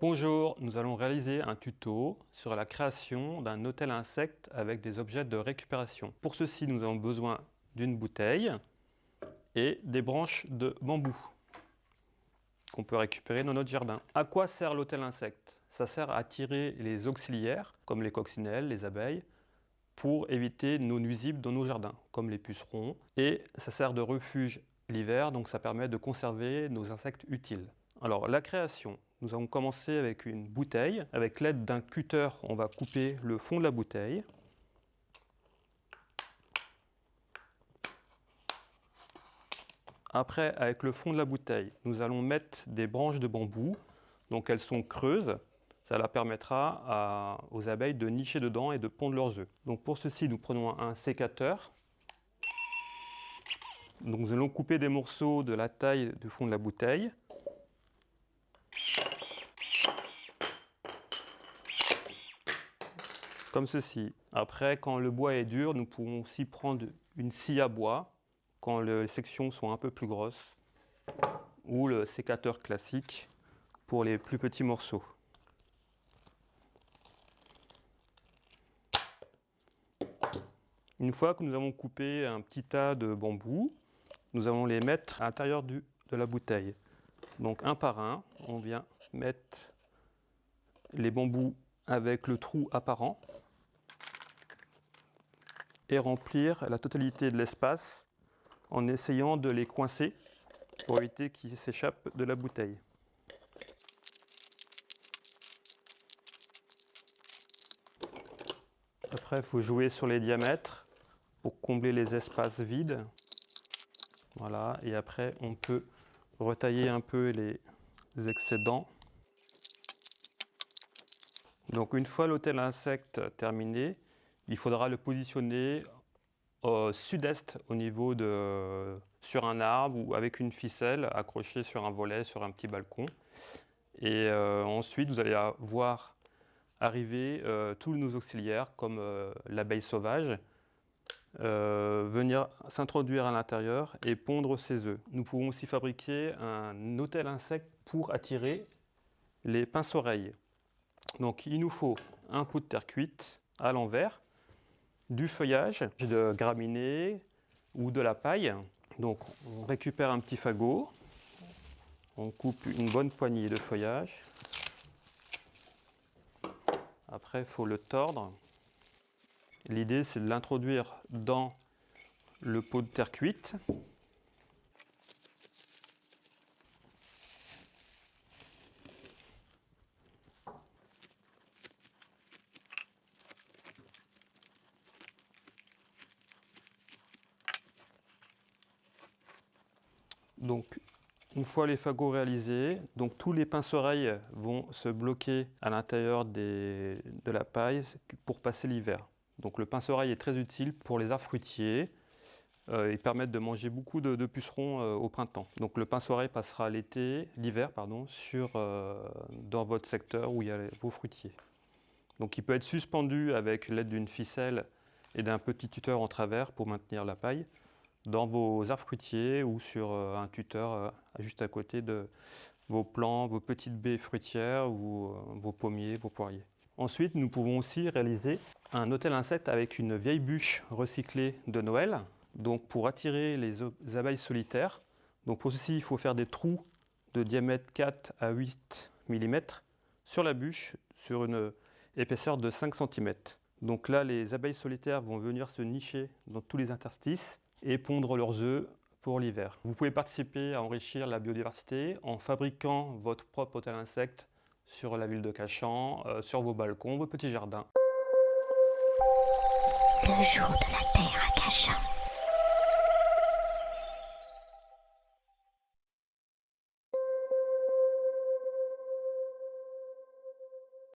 Bonjour, nous allons réaliser un tuto sur la création d'un hôtel à insectes avec des objets de récupération. Pour ceci, nous avons besoin d'une bouteille et des branches de bambou qu'on peut récupérer dans notre jardin. À quoi sert l'hôtel à insectes? Ça sert à attirer les auxiliaires, comme les coccinelles, les abeilles, pour éviter nos nuisibles dans nos jardins, comme les pucerons. Et ça sert de refuge l'hiver, donc ça permet de conserver nos insectes utiles. Alors, la création. Nous allons commencer avec une bouteille. Avec l'aide d'un cutter, on va couper le fond de la bouteille. Après, avec le fond de la bouteille, nous allons mettre des branches de bambou. Donc elles sont creuses. Ça leur permettra aux abeilles de nicher dedans et de pondre leurs œufs. Donc pour ceci, nous prenons un sécateur. Donc nous allons couper des morceaux de la taille du fond de la bouteille. Comme ceci. Après, quand le bois est dur, nous pouvons aussi prendre une scie à bois, quand les sections sont un peu plus grosses, ou le sécateur classique pour les plus petits morceaux. Une fois que nous avons coupé un petit tas de bambou, nous allons les mettre à l'intérieur de la bouteille. Donc un par un, on vient mettre les bambous avec le trou apparent et remplir la totalité de l'espace en essayant de les coincer pour éviter qu'ils s'échappent de la bouteille. Après, il faut jouer sur les diamètres pour combler les espaces vides. Voilà, et après, on peut retailler un peu les excédents. Donc, une fois l'hôtel à insectes terminé, il faudra le positionner au sud-est au niveau sur un arbre ou avec une ficelle accrochée sur un volet, sur un petit balcon. Et ensuite, vous allez voir arriver tous nos auxiliaires comme l'abeille sauvage, venir s'introduire à l'intérieur et pondre ses œufs. Nous pouvons aussi fabriquer un hôtel insecte pour attirer les pince-oreilles. Donc il nous faut un pot de terre cuite à l'envers, du feuillage de graminées ou de la paille. Donc on récupère un petit fagot, on coupe une bonne poignée de feuillage. Après, il faut le tordre. L'idée, c'est de l'introduire dans le pot de terre cuite. Donc, une fois les fagots réalisés, donc tous les pince-oreilles vont se bloquer à l'intérieur de la paille pour passer l'hiver. Donc le pince-oreille est très utile pour les arbres fruitiers. Ils permettent de manger beaucoup de pucerons au printemps. Donc le pince-oreille passera l'hiver, dans votre secteur où il y a vos fruitiers. Donc il peut être suspendu avec l'aide d'une ficelle et d'un petit tuteur en travers pour maintenir la paille dans vos arbres fruitiers ou sur un tuteur juste à côté de vos plants, vos petites baies fruitières ou vos pommiers, vos poiriers. Ensuite, nous pouvons aussi réaliser un hôtel insecte avec une vieille bûche recyclée de Noël, donc pour attirer les abeilles solitaires. Donc pour ceci, il faut faire des trous de diamètre 4 à 8 mm sur la bûche, sur une épaisseur de 5 cm. Donc là, les abeilles solitaires vont venir se nicher dans tous les interstices et pondre leurs œufs pour l'hiver. Vous pouvez participer à enrichir la biodiversité en fabriquant votre propre hôtel insecte sur la ville de Cachan, sur vos balcons, vos petits jardins. Le jour de la terre à Cachan.